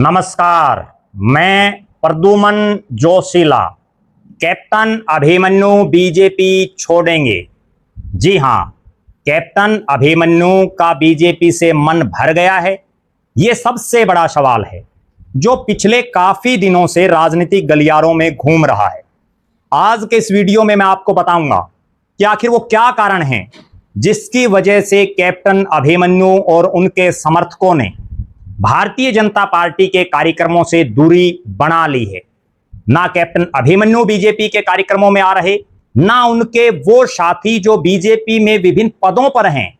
नमस्कार, मैं प्रद्युमन जोशीला। Captain Abhimanyu BJP छोड़ेंगे। जी हां, कैप्टन अभिमन्यु का बीजेपी से मन भर गया है। यह सबसे बड़ा सवाल है जो पिछले काफी दिनों से राजनीतिक गलियारों में घूम रहा है। आज के इस वीडियो में मैं आपको बताऊंगा कि आखिर वो क्या कारण है जिसकी वजह से कैप्टन अभिमन्यु और उनके समर्थकों ने भारतीय जनता पार्टी के कार्यक्रमों से दूरी बना ली है। ना कैप्टन अभिमन्यु बीजेपी के कार्यक्रमों में आ रहे, ना उनके वो साथी जो बीजेपी में विभिन्न पदों पर हैं,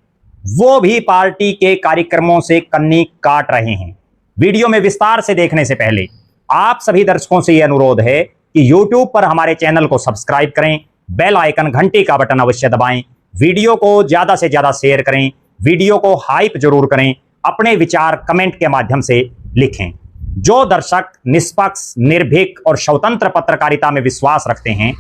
वो भी पार्टी के कार्यक्रमों से कन्नी काट रहे हैं। वीडियो में विस्तार से देखने से पहले आप सभी दर्शकों से यह अनुरोध है कि YouTube पर हमारे चैनल को सब्सक्राइब करें, बेल आइकन घंटी का बटन अवश्य दबाएं, वीडियो को ज्यादा से ज्यादा शेयर करें, वीडियो को हाइप जरूर करें, अपने विचार कमेंट के माध्यम से लिखें। जो दर्शक निष्पक्ष, निर्भीक और स्वतंत्र पत्रकारिता में विश्वास रखते हैं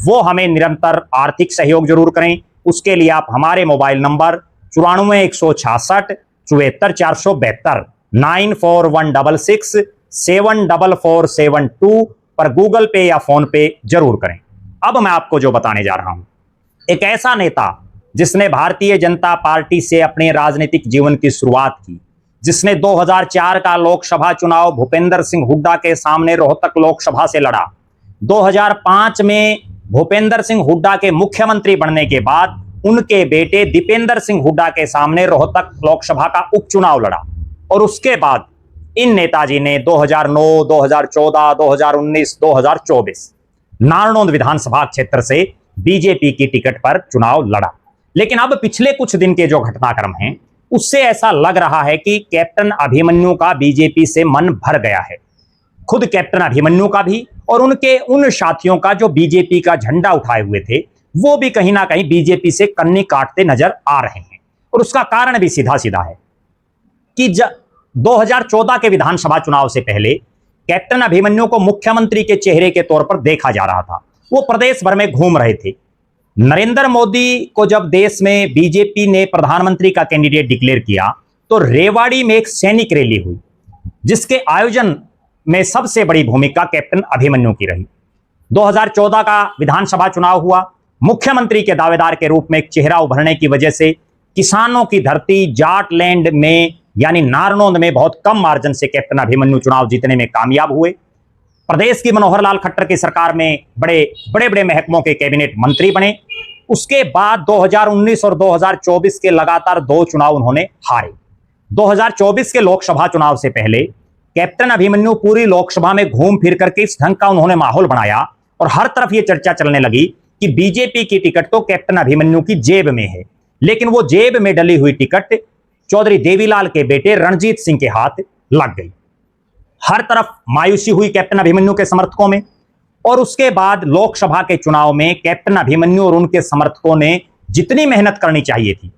वो हमें निरंतर आर्थिक सहयोग जरूर करें। उसके लिए आप हमारे मोबाइल नंबर 94 166 74 472 94 166 74472 पर गूगल पे या फोन पे जरूर करें। अब मैं आपको जो बताने जा रहा हूं, एक ऐसा नेता जिसने भारतीय जनता पार्टी से अपने राजनीतिक जीवन की शुरुआत की, जिसने 2004 का लोकसभा चुनाव भूपेंद्र सिंह हुड्डा के सामने रोहतक लोकसभा से लड़ा। 2005 में भूपेंद्र सिंह हुड्डा के मुख्यमंत्री बनने के बाद उनके बेटे दीपेंद्र सिंह हुड्डा के सामने रोहतक लोकसभा का उपचुनाव लड़ा। और उसके बाद इन नेताजी ने 2009, 2014, 2019, 2024 नारनौंद विधानसभा क्षेत्र से बीजेपी की टिकट पर चुनाव लड़ा। लेकिन अब पिछले कुछ दिन के जो घटनाक्रम हैं उससे ऐसा लग रहा है कि कैप्टन अभिमन्यु का बीजेपी से मन भर गया है। खुद कैप्टन अभिमन्यु का भी और उनके उन साथियों का जो बीजेपी का झंडा उठाए हुए थे वो भी कहीं ना कहीं बीजेपी से कन्नी काटते नजर आ रहे हैं। और उसका कारण भी सीधा सीधा है कि 2014 के विधानसभा चुनाव से पहले कैप्टन अभिमन्यु को मुख्यमंत्री के चेहरे के तौर पर देखा जा रहा था। वो प्रदेश भर में घूम रहे थे। नरेंद्र मोदी को जब देश में बीजेपी ने प्रधानमंत्री का कैंडिडेट डिक्लेयर किया तो रेवाड़ी में एक सैनिक रैली हुई जिसके आयोजन में सबसे बड़ी भूमिका कैप्टन अभिमन्यु की रही। 2014 का विधानसभा चुनाव हुआ। मुख्यमंत्री के दावेदार के रूप में एक चेहरा उभरने की वजह से किसानों की धरती जाटलैंड में यानी नारनौंद में बहुत कम मार्जिन से कैप्टन अभिमन्यु चुनाव जीतने में कामयाब हुए। प्रदेश की मनोहर लाल खट्टर की सरकार में बड़े महकमों के कैबिनेट मंत्री बने। उसके बाद 2019 और 2024 के लगातार 2 चुनाव उन्होंने हारे। 2024 के लोकसभा चुनाव से पहले कैप्टन अभिमन्यु पूरी लोकसभा में घूम फिर करके इस ढंग का उन्होंने माहौल बनाया और हर तरफ यह चर्चा चलने लगी कि बीजेपी की टिकट तो कैप्टन अभिमन्यु की जेब में है। लेकिन वो जेब में डली हुई टिकट चौधरी देवीलाल के बेटे रणजीत सिंह के हाथ लग गई। हर तरफ मायूसी हुई कैप्टन अभिमन्यु के समर्थकों में। और उसके बाद लोकसभा के चुनाव में कैप्टन अभिमन्यु और उनके समर्थकों ने जितनी मेहनत करनी चाहिए थी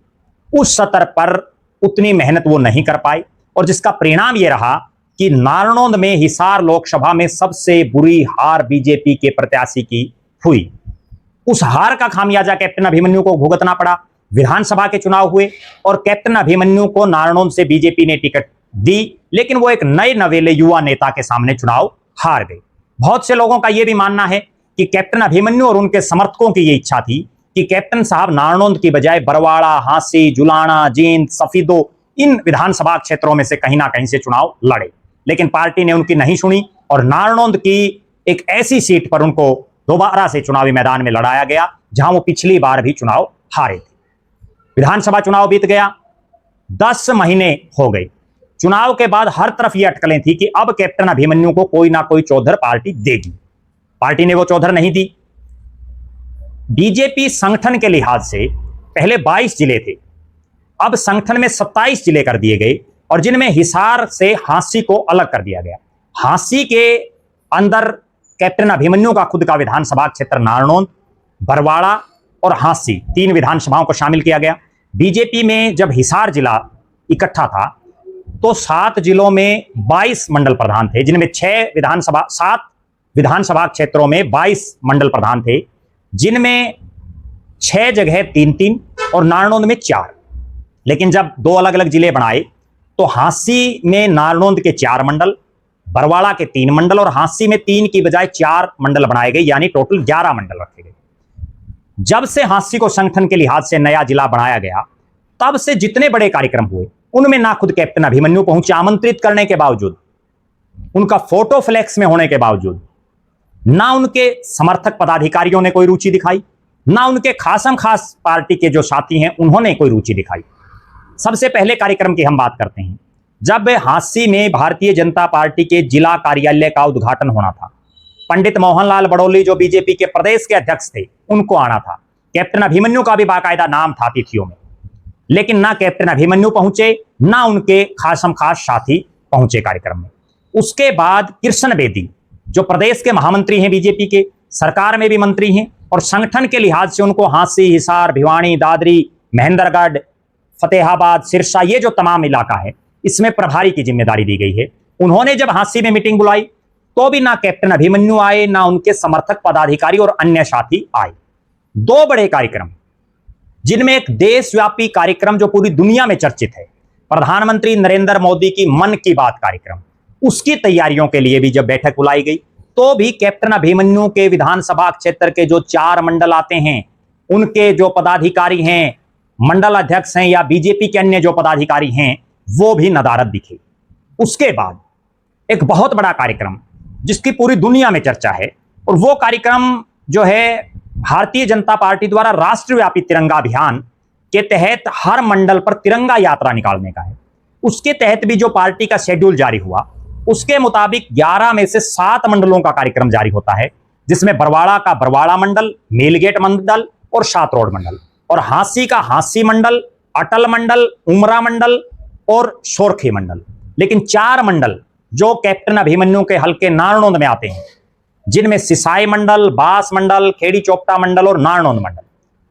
उस स्तर पर उतनी मेहनत वो नहीं कर पाए। और जिसका परिणाम यह रहा कि नारनौंद में हिसार लोकसभा में सबसे बुरी हार बीजेपी के प्रत्याशी की हुई। उस हार का खामियाजा कैप्टन अभिमन्यु को भुगतना पड़ा। विधानसभा के चुनाव हुए और कैप्टन अभिमन्यु को नारनौंद से बीजेपी ने टिकट दी, लेकिन वो एक नए नवेले युवा नेता के सामने चुनाव हार गए। बहुत से लोगों का यह भी मानना है कि कैप्टन अभिमन्यु और उनके समर्थकों की यह इच्छा थी कि कैप्टन साहब नारनौंद की बजाय बरवाड़ा, हांसी, जुलाना, जींद, सफीदो इन विधानसभा क्षेत्रों में से कहीं ना कहीं से चुनाव लड़े। लेकिन पार्टी ने उनकी नहीं सुनी और नारनौंद की एक ऐसी सीट पर उनको दोबारा से चुनावी मैदान में लड़ाया गया जहां वो पिछली बार भी चुनाव हारे थे। विधानसभा चुनाव बीत गया, 10 महीने हो गए। चुनाव के बाद हर तरफ ये अटकलें थी कि अब कैप्टन अभिमन्यु को कोई ना कोई चौधर पार्टी देगी। पार्टी ने वो चौधर नहीं दी। बीजेपी संगठन के लिहाज से पहले 22 जिले थे, अब संगठन में 27 जिले कर दिए गए और जिनमें हिसार से हांसी को अलग कर दिया गया। हांसी के अंदर कैप्टन अभिमन्यु का खुद का विधानसभा क्षेत्र नारनौंद, बरवाड़ा और हांसी 3 विधानसभाओं को शामिल किया गया। बीजेपी में जब हिसार जिला इकट्ठा था तो 7 जिलों में 22 मंडल प्रधान थे, जिनमें 7 विधानसभा क्षेत्रों में 22 मंडल प्रधान थे, जिनमें 6 जगह 3-3 और नारनौंद में 4। लेकिन जब 2 अलग अलग जिले बनाए तो हांसी में नारनौंद के 4 मंडल, बरवाड़ा के 3 मंडल और हांसी में 3 की बजाय 4 मंडल बनाए गए, यानी टोटल 11 मंडल रखे गए। जब से हांसी को संगठन के लिहाज से नया जिला बनाया गया, तब से जितने बड़े कार्यक्रम हुए उनमें ना खुद कैप्टन अभिमन्यु पहुंचे, आमंत्रित करने के बावजूद, उनका फोटो फ्लैक्स में होने के बावजूद, ना उनके समर्थक पदाधिकारियों ने कोई रुचि दिखाई, ना उनके खासम खास पार्टी के जो साथी हैं उन्होंने कोई रुचि दिखाई। सबसे पहले कार्यक्रम की हम बात करते हैं। जब हांसी में भारतीय जनता पार्टी के जिला कार्यालय का उद्घाटन होना था, पंडित मोहनलाल बड़ौली जो बीजेपी के प्रदेश के अध्यक्ष थे, उनको आना था। कैप्टन अभिमन्यु का भी बाकायदा नाम था तिथियों में, लेकिन ना कैप्टन अभिमन्यु पहुंचे, ना उनके खासम खास साथी पहुंचे कार्यक्रम में। उसके बाद कृष्ण बेदी जो प्रदेश के महामंत्री हैं बीजेपी के, सरकार में भी मंत्री हैं और संगठन के लिहाज से उनको हांसी, हिसार, भिवानी, दादरी, महेंद्रगढ़, फतेहाबाद, सिरसा, ये जो तमाम इलाका है, इसमें प्रभारी की जिम्मेदारी दी गई है। उन्होंने जब हांसी में मीटिंग बुलाई तो भी ना कैप्टन अभिमन्यु आए, ना उनके समर्थक पदाधिकारी और अन्य साथी आए। 2 बड़े कार्यक्रम, जिनमें एक देशव्यापी कार्यक्रम जो पूरी दुनिया में चर्चित है, प्रधानमंत्री नरेंद्र मोदी की मन की बात कार्यक्रम, उसकी तैयारियों के लिए भी जब बैठक बुलाई गई तो भी कैप्टन अभिमन्यु के विधानसभा क्षेत्र के जो 4 मंडल आते हैं, उनके जो पदाधिकारी हैं, मंडल अध्यक्ष हैं या बीजेपी के अन्य जो पदाधिकारी हैं, वो भी नदारद दिखे। उसके बाद एक बहुत बड़ा कार्यक्रम जिसकी पूरी दुनिया में चर्चा है, और वो कार्यक्रम जो है भारतीय जनता पार्टी द्वारा राष्ट्रव्यापी तिरंगा अभियान के तहत हर मंडल पर तिरंगा यात्रा निकालने का है। उसके तहत भी जो पार्टी का शेड्यूल जारी हुआ, उसके मुताबिक 11 में से 7 मंडलों का कार्यक्रम जारी होता है, जिसमें बरवाड़ा का बरवाड़ा मंडल, मेलगेट मंडल और सात रोड मंडल, और हांसी का हांसी मंडल, अटल मंडल, उमरा मंडल और सोरखी मंडल। लेकिन 4 मंडल जो कैप्टन अभिमन्यु के हल्के नारनौंद में आते हैं, जिनमें सिसाई मंडल, बास मंडल, खेड़ी चोपटा मंडल और नारनौंद मंडल,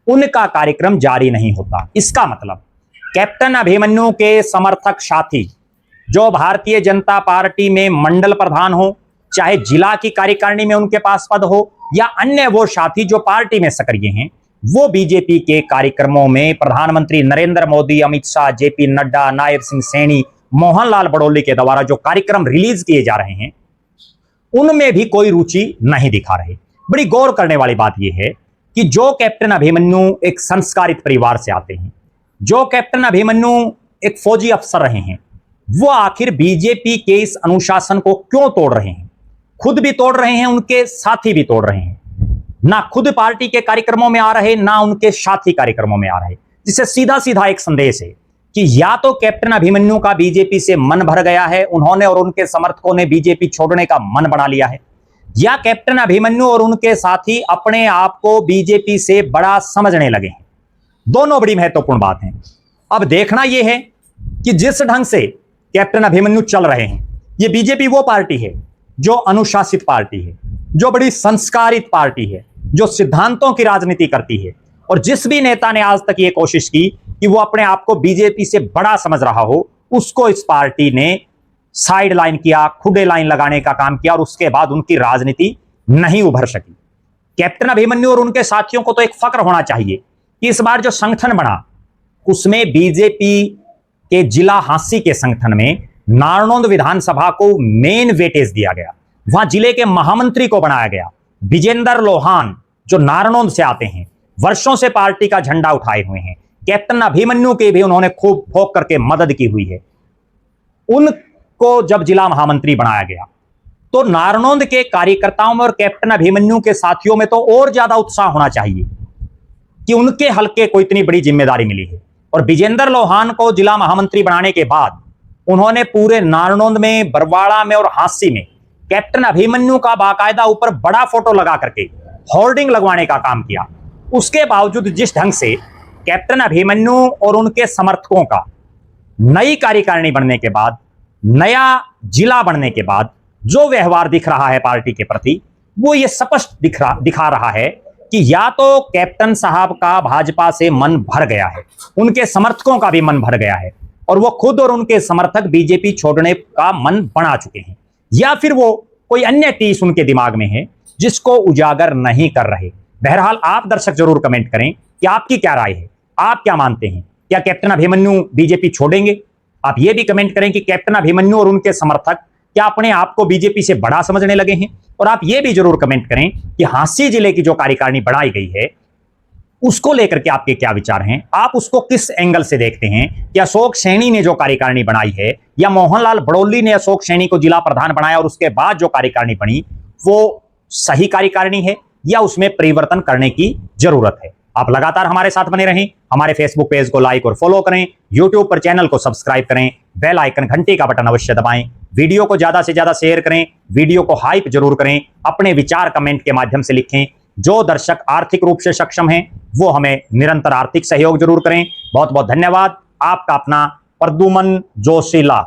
उनका कार्यक्रम जारी नहीं होता। इसका मतलब कैप्टन अभिमन्यु के समर्थक साथी जो भारतीय जनता पार्टी में मंडल प्रधान हो, चाहे जिला की कार्यकारिणी में उनके पास पद हो, या अन्य वो साथी जो पार्टी में सक्रिय हैं, वो बीजेपी के कार्यक्रमों में प्रधानमंत्री नरेंद्र मोदी, अमित शाह, जेपी नड्डा, नायब सिंह सैनी, मोहनलाल बड़ौली के द्वारा जो कार्यक्रम रिलीज किए जा रहे हैं, उनमें भी कोई रुचि नहीं दिखा रहे। बड़ी गौर करने वाली बात यह है कि जो कैप्टन अभिमन्यु एक संस्कारित परिवार से आते हैं, जो कैप्टन अभिमन्यु एक फौजी अफसर रहे हैं, वो आखिर बीजेपी के इस अनुशासन को क्यों तोड़ रहे हैं? खुद भी तोड़ रहे हैं, उनके साथी भी तोड़ रहे हैं। ना खुद पार्टी के कार्यक्रमों में आ रहे, ना उनके साथी कार्यक्रमों में आ रहे, जिससे सीधा सीधा एक संदेश है कि या तो कैप्टन अभिमन्यु का बीजेपी से मन भर गया है, उन्होंने और उनके समर्थकों ने बीजेपी छोड़ने का मन बना लिया है, या कैप्टन अभिमन्यु और उनके साथी अपने आप को बीजेपी से बड़ा समझने लगे हैं। दोनों बड़ी महत्वपूर्ण बात है। अब देखना यह है कि जिस ढंग से कैप्टन अभिमन्यु चल रहे हैं, ये बीजेपी वो पार्टी है जो अनुशासित पार्टी है, जो बड़ी संस्कारित पार्टी है, जो सिद्धांतों की राजनीति करती है, और जिस भी नेता ने आज तक ये कोशिश की कि वो अपने आप को बीजेपी से बड़ा समझ रहा हो, उसको इस पार्टी ने साइड लाइन किया, खुडे लाइन लगाने का काम किया, और उसके बाद उनकी राजनीति नहीं उभर सकी। कैप्टन अभिमन्यु और उनके साथियों को तो एक फक्र होना चाहिए कि इस बार जो संगठन बना, उसमें बीजेपी के जिला हांसी के संगठन में नारनौंद विधानसभा को मेन वेटेज दिया गया। वहां जिले के महामंत्री को बनाया गया, विजेंद्र लोहान जो नारनौंद से आते हैं, वर्षों से पार्टी का झंडा उठाए हुए हैं। कैप्टन अभिमन्यु की भी उन्होंने खूब ठोक करके मदद की हुई है। उनको जब जिला महामंत्री बनाया गया तो नारनौंद के कार्यकर्ताओं में और कैप्टन अभिमन्यु के साथियों में तो और ज्यादा उत्साह होना चाहिए कि उनके हल्के को इतनी बड़ी जिम्मेदारी मिली है। और विजेंद्र लोहान को जिला महामंत्री बनाने के बाद उन्होंने पूरे नारनौंद में, बरवाड़ा में और हांसी में कैप्टन अभिमन्यु का बाकायदा ऊपर बड़ा फोटो लगा करके होर्डिंग लगवाने का काम किया। उसके बावजूद जिस ढंग से कैप्टन अभिमन्यु और उनके समर्थकों का नई कार्यकारिणी बनने के बाद, नया जिला बनने के बाद जो व्यवहार दिख रहा है पार्टी के प्रति, वो ये स्पष्ट दिखा रहा है कि या तो कैप्टन साहब का भाजपा से मन भर गया है, उनके समर्थकों का भी मन भर गया है, और वो खुद और उनके समर्थक बीजेपी छोड़ने का मन बना चुके हैं, या फिर वो कोई अन्य टीस उनके दिमाग में है जिसको उजागर नहीं कर रहे। बहरहाल आप दर्शक जरूर कमेंट करें कि आपकी क्या राय है, आप क्या मानते हैं, क्या कैप्टन अभिमन्यु बीजेपी छोड़ेंगे? आप ये भी कमेंट करें कि कैप्टन अभिमन्यु और उनके समर्थक क्या अपने आप को बीजेपी से बड़ा समझने लगे हैं? और आप ये भी जरूर कमेंट करें कि हांसी जिले की जो कार्यकारिणी बढ़ाई गई है उसको लेकर के आपके क्या विचार हैं? आप उसको किस एंगल से देखते हैं? कि अशोक सैनी ने जो कार्यकारिणी बनाई है या मोहनलाल बड़ौली ने अशोक सैनी को जिला प्रधान बनाया और उसके बाद जो कार्यकारिणी बनी वो सही कार्यकारिणी है या उसमें परिवर्तन करने की जरूरत है? आप लगातार हमारे साथ बने रहें, हमारे फेसबुक पेज को लाइक और फॉलो करें, यूट्यूब पर चैनल को सब्सक्राइब करें, बेल आइकन घंटी का बटन अवश्य दबाएं, वीडियो को ज्यादा से ज्यादा शेयर करें, वीडियो को हाइप जरूर करें, अपने विचार कमेंट के माध्यम से लिखें। जो दर्शक आर्थिक रूप से सक्षम हैं वो हमें निरंतर आर्थिक सहयोग जरूर करें। बहुत बहुत धन्यवाद। आपका अपना प्रद्युमन जोशीला।